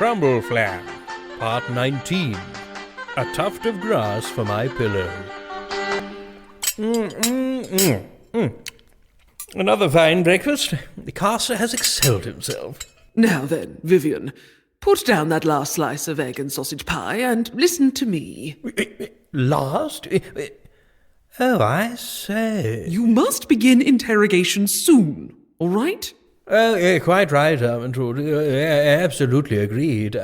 Crumbleflan, Part 19. A tuft of grass for my pillow. Another fine breakfast. The caster has excelled himself. Now then, Vivian, put down that last slice of egg and sausage pie and listen to me. Last? Oh, I say. You must begin interrogation soon, all right? Quite right, Ermintrude. Absolutely agreed.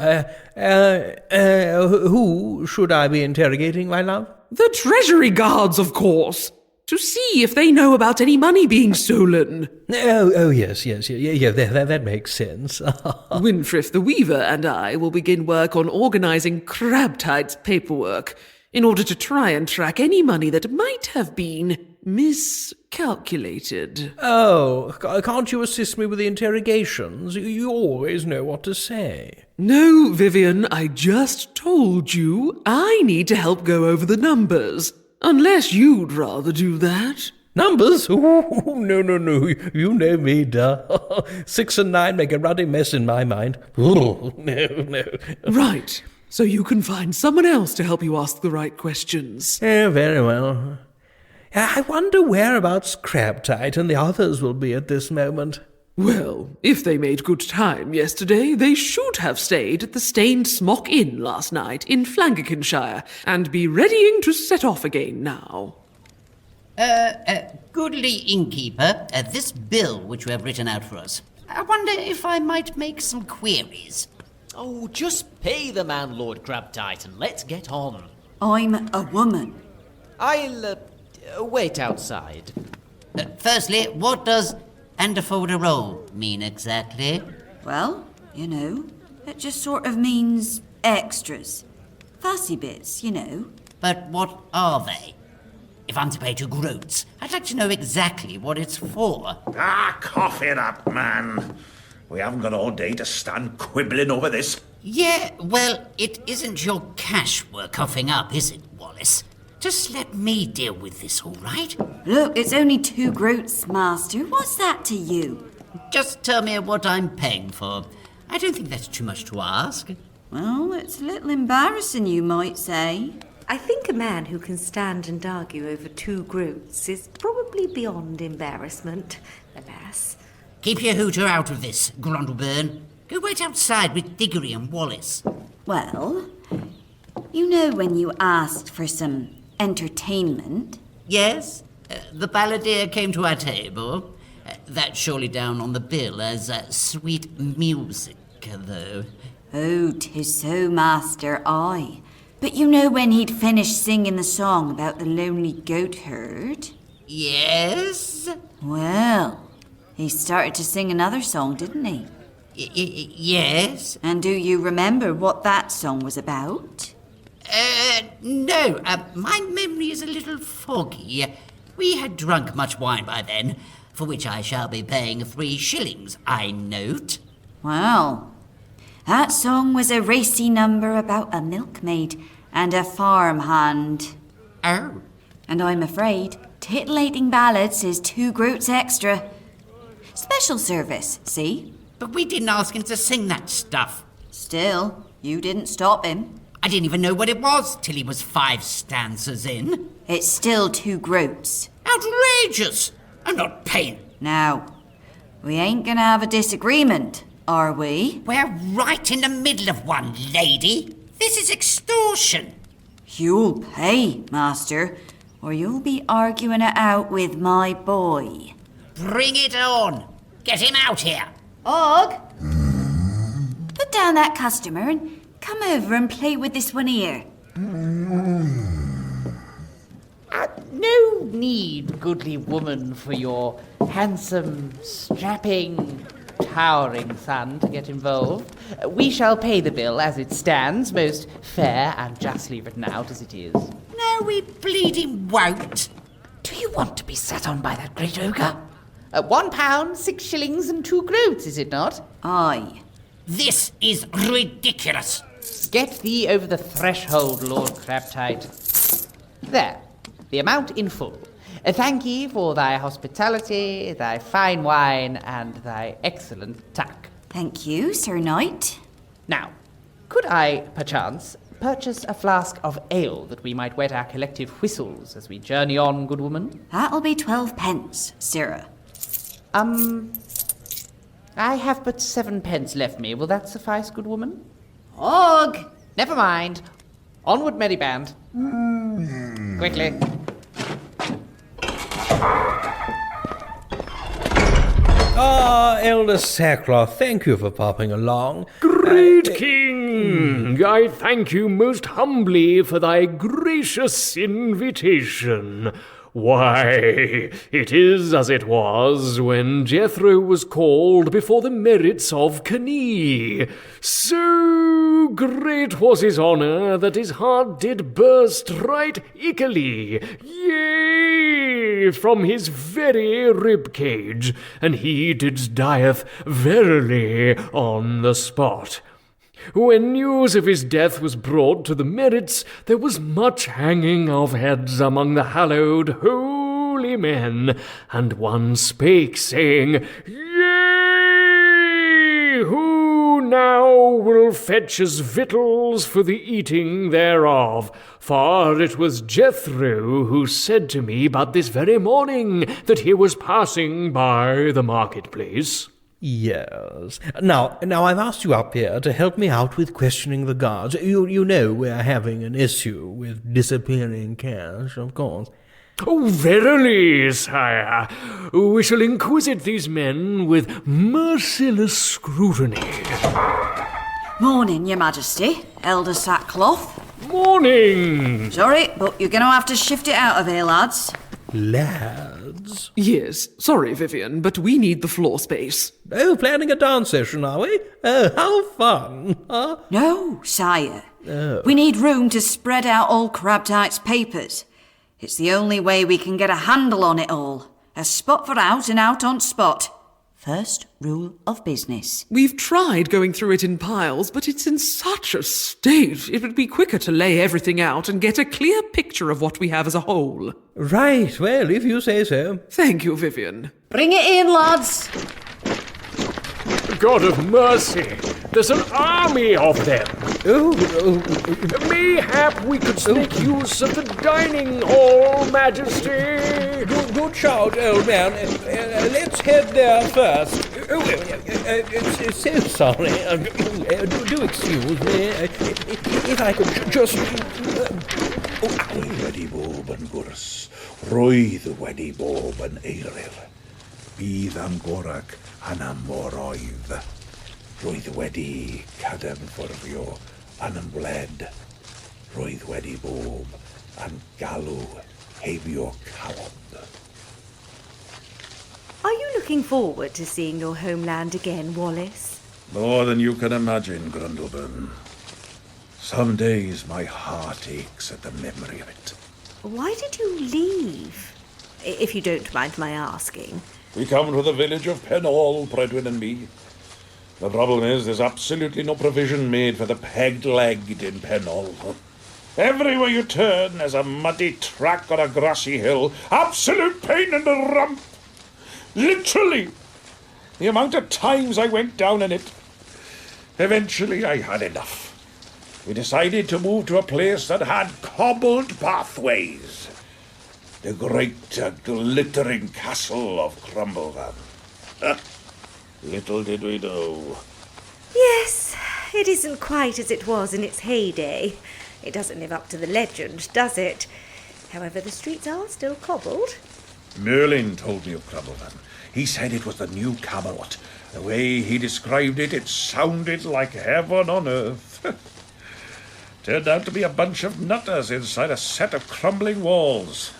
Who should I be interrogating, my love? The Treasury Guards, of course, to see if they know about any money being stolen. Yes, that makes sense. Wynfrith the Weaver and I will begin work on organising Crabtight's paperwork in order to try and track any money that might have been miscalculated. Oh, can't you assist me with the interrogations? You always know what to say. No, Vivian, I just told you I need to help go over the numbers. Unless you'd rather do that. Numbers? Oh, no. You know me, duh. 6 and 9 make a ruddy mess in my mind. Oh, no. Right. So you can find someone else to help you ask the right questions. Very well. I wonder whereabouts Crabtight and the others will be at this moment. Well, if they made good time yesterday, they should have stayed at the Stained Smock Inn last night in Flankerkinshire and be readying to set off again now. Goodly innkeeper, this bill which you have written out for us, I wonder if I might make some queries. Oh, just pay the man, Lord Crabtight, and let's get on. I'm a woman. I'll, wait outside. Firstly, what does Anderfolder mean exactly? Well, you know, it just sort of means extras. Fussy bits, you know. But what are they? If I'm to pay 2 groats, I'd like to know exactly what it's for. Cough it up, man. We haven't got all day to stand quibbling over this. Yeah, well, it isn't your cash we're coughing up, is it, Wallace? Just let me deal with this, all right? Look, it's only 2 groats, Master. What's that to you? Just tell me what I'm paying for. I don't think that's too much to ask. Well, it's a little embarrassing, you might say. I think a man who can stand and argue over 2 groats is probably beyond embarrassment, alas. Keep your hooter out of this, Grundleburn. Go wait outside with Diggory and Wallace. Well, you know when you asked for some entertainment? Yes, the balladeer came to our table. That's surely down on the bill as sweet music, though. Oh, 'tis so, Master, aye. But you know when he'd finished singing the song about the lonely goat herd? Yes? Well, he started to sing another song, didn't he? Yes? And do you remember what that song was about? No, my memory is a little foggy. We had drunk much wine by then, for which I shall be paying 3 shillings, I note. Well, that song was a racy number about a milkmaid and a farmhand. Oh. And I'm afraid titillating ballads is 2 groats extra. Special service, see? But we didn't ask him to sing that stuff. Still, you didn't stop him. I didn't even know what it was till he was 5 stanzas in. It's still 2 groats. Outrageous! I'm not paying. Now, we ain't gonna have a disagreement, are we? We're right in the middle of one, lady. This is extortion. You'll pay, Master, or you'll be arguing it out with my boy. Bring it on. Get him out here. Og! Put down that customer and come over and play with this one here. No need, goodly woman, for your handsome, strapping, towering son to get involved. We shall pay the bill as it stands, most fair and justly written out as it is. No, we bleeding won't. Do you want to be sat on by that great ogre? £1, 6 shillings and 2 groats, is it not? Aye. This is ridiculous. Get thee over the threshold, Lord Crabtight. There, the amount in full. Thank ye for thy hospitality, thy fine wine, and thy excellent tuck. Thank you, Sir Knight. Now, Could I, perchance, purchase a flask of ale that we might wet our collective whistles as we journey on, good woman? That'll be 12 pence, sirrah. I have but 7 pence left me. Will that suffice, good woman? Og! Never mind. Onward, merry band. Quickly. Ah, Elder Sackcloth, thank you for popping along. Great King, I thank you most humbly for thy gracious invitation. Why, it is as it was when Jethro was called before the merits of Canee. So great was his honour that his heart did burst right ickily, yea, from his very rib cage, and he did dieth verily on the spot. When news of his death was brought to the merits, there was much hanging of heads among the hallowed holy men, and one spake, saying, Yea, who now will fetch us victuals for the eating thereof? For it was Jethro who said to me but this very morning that he was passing by the marketplace. Yes. Now I've asked you up here to help me out with questioning the guards. You know we're having an issue with disappearing cash, of course. Oh, verily, sire, we shall inquisit these men with merciless scrutiny. Morning, your majesty. Elder Sackcloth. Morning! Sorry, but you're going to have to shift it out of here, lads. Lads? Yes, sorry, Vivian, but we need the floor space. Oh, planning a dance session, are we? Oh, how fun! Huh? No, sire. We need room to spread out all Crabtight's papers. It's the only way we can get a handle on it all. A spot for out and out on spot. First rule of business. We've tried going through it in piles, but it's in such a state. It would be quicker to lay everything out and get a clear picture of what we have as a whole. Right, well, if you say so. Thank you, Vivian. Bring it in, lads. God of mercy, there's an army of them. Mayhap we could make use of the dining hall, Majesty. Good shout, old man. Let's head there first. So sorry. Do excuse me. If I could just... Wedi bob yn gwrs, roedd wedi bob yn eiryr. Bydd am gorag anam mor oedd. Roedd wedi cademfforddio an ymwled. Roedd wedi bob yn galw heibio cawod. Are you looking forward to seeing your homeland again, Wallace? More than you can imagine, Grundleburn. Some days my heart aches at the memory of it. Why did you leave? If you don't mind my asking. We come to the village of Penall, Predwyn and me. The problem is there's absolutely no provision made for the pegged-legged in Penall. Everywhere you turn, there's a muddy track on a grassy hill. Absolute pain in the rump. Literally. The amount of times I went down in it. Eventually, I had enough. We decided to move to a place that had cobbled pathways. The great glittering castle of Crumbleflan. Little did we know. Yes, it isn't quite as it was in its heyday. It doesn't live up to the legend, does it? However, the streets are still cobbled. Merlin told me of Crumbleflan. He said it was the new Camelot. The way he described it, it sounded like heaven on earth. Turned out to be a bunch of nutters inside a set of crumbling walls.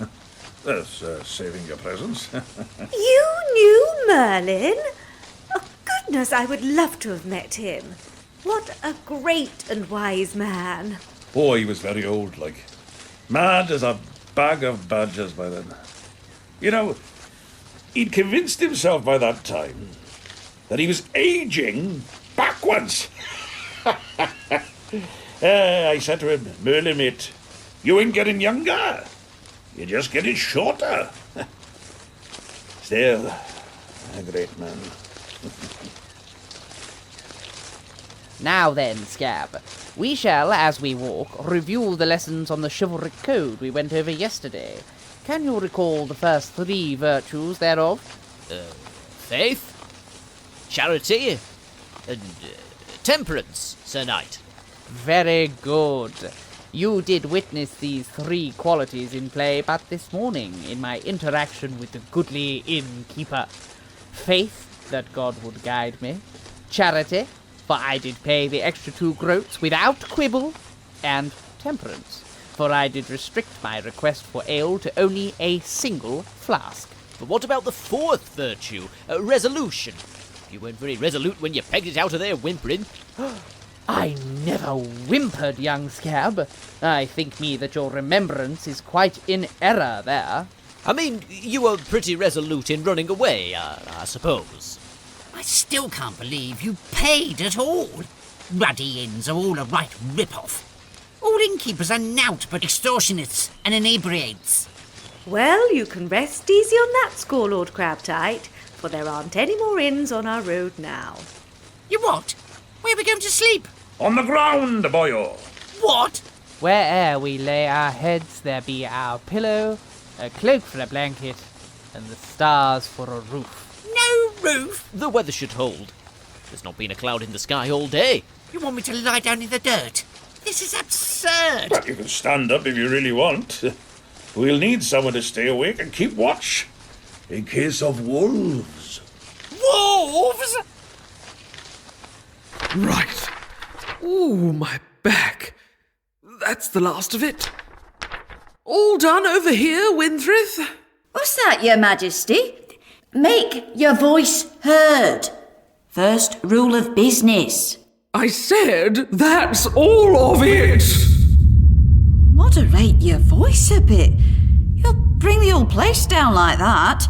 That's saving your presence. You knew Merlin? Oh, goodness, I would love to have met him. What a great and wise man. Oh, he was very old, like. Mad as a bag of badgers by then. You know, he'd convinced himself by that time that he was aging backwards. I said to him, Merlin, mate, you ain't getting younger. You're just getting shorter. Still, a great man. Now then, Scab, We shall, as we walk, review the lessons on the chivalric code we went over yesterday. Can you recall the first 3 virtues thereof? Faith, charity, and temperance, Sir Knight. Very good. You did witness these 3 qualities in play but this morning in my interaction with the goodly innkeeper. Faith, that God would guide me. Charity, for I did pay the extra 2 groats without quibble. And temperance, for I did restrict my request for ale to only a single flask. But what about the 4th virtue, resolution? You weren't very resolute when you pegged it out of there whimpering. I never whimpered, young scab. I think me that your remembrance is quite in error there. I mean, you were pretty resolute in running away, I suppose. I still can't believe you paid at all. Ruddy inns are all a right rip-off. All innkeepers are nought but extortionists and inebriates. Well, you can rest easy on that score, Lord Crabtight, for there aren't any more inns on our road now. You what? Where are we going to sleep? On the ground, Boyle. What? Where'er we lay our heads, there be our pillow, a cloak for a blanket, and the stars for a roof. No roof? The weather should hold. There's not been a cloud in the sky all day. You want me to lie down in the dirt? This is absurd. Well, you can stand up if you really want. We'll need someone to stay awake and keep watch, in case of wolves. Wolves? Right. Ooh, my back. That's the last of it. All done over here, Wynfrith? What's that, Your Majesty? Make your voice heard. First rule of business. I said that's all of it. Moderate your voice a bit. You'll bring the whole place down like that.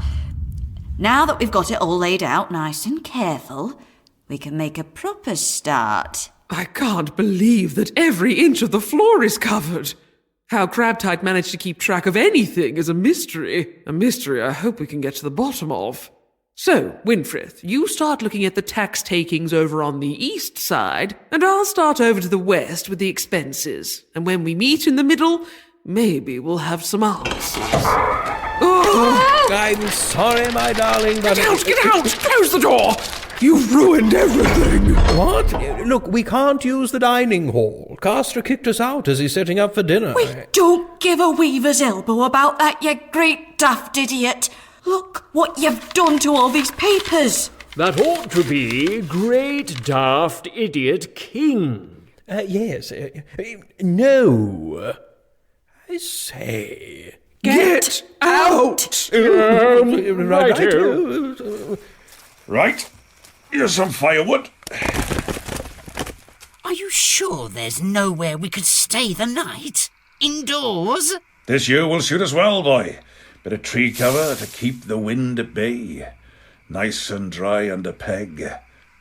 Now that we've got it all laid out nice and careful, we can make a proper start. I can't believe that every inch of the floor is covered. How Crabtight managed to keep track of anything is a mystery. A mystery I hope we can get to the bottom of. So, Wynfrith, you start looking at the tax takings over on the east side, and I'll start over to the west with the expenses. And when we meet in the middle, maybe we'll have some answers. Oh! I'm sorry, my darling, but... Get out! Get out! Close the door! You've ruined everything! What? Look, we can't use the dining hall. Castor kicked us out as he's setting up for dinner. Wait, don't give a weaver's elbow about that, you great daft idiot. Look what you've done to all these papers. That ought to be Great Daft Idiot King. Yes. No. I say... Get out! Right. Here's some firewood. Are you sure there's nowhere we could stay the night? Indoors? This year will suit us well, boy. Bit of tree cover to keep the wind at bay. Nice and dry under peg.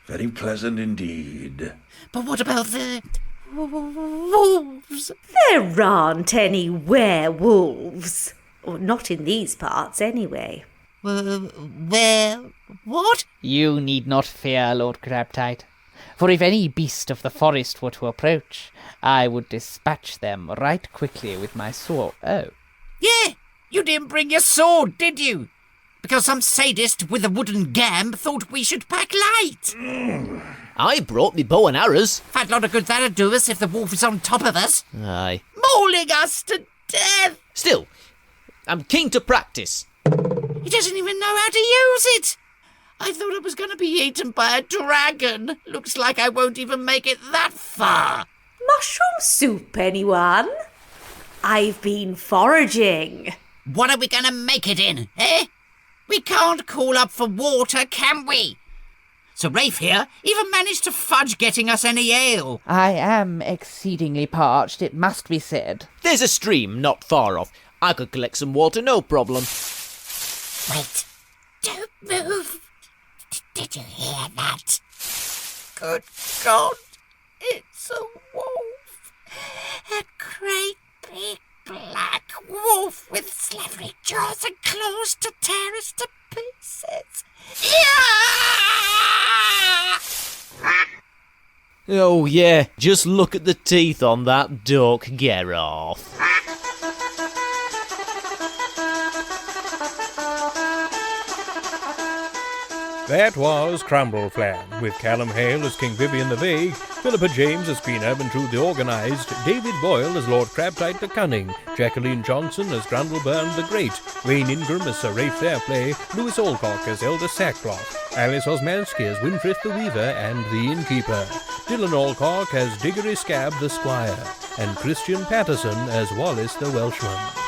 Very pleasant indeed. But what about the... wolves? There aren't any werewolves. Or not in these parts, anyway. Where... what? You need not fear, Lord Crabtight. For if any beast of the forest were to approach, I would dispatch them right quickly with my sword. Oh. Yeah, you didn't bring your sword, did you? Because some sadist with a wooden gam thought we should pack light. I brought me bow and arrows. Fat lot of good that'd do us if the wolf is on top of us. Aye. Mauling us to death. Still, I'm keen to practice. He doesn't even know how to use it. I thought I was going to be eaten by a dragon. Looks like I won't even make it that far. Mushroom soup, anyone? I've been foraging. What are we going to make it in, eh? We can't call up for water, can we? So Rafe here even managed to fudge getting us any ale. I am exceedingly parched, it must be said. There's a stream not far off. I could collect some water, no problem. Wait, don't move. Did you hear that? Good God, it's a wolf. A great big black wolf with slavery jaws and claws to tear us to pieces. Oh yeah, just look at the teeth on that duck, get off. That was Crumbleflan, with Callum Hale as King Vivian the Vague, Philippa James as Queen Ermintrude the Organised, David Boyle as Lord Crabtight the Cunning, Jacqueline Johnson as Crumbleflan the Great, Wayne Ingram as Sir Rafe Fairplay, Lewis Allcock as Elder Sackcloth, Alice Osmanski as Wynfrith the Weaver and the Innkeeper, Dylan Allcock as Diggory Scab the Squire, and Christian Patterson as Wallace the Welshman.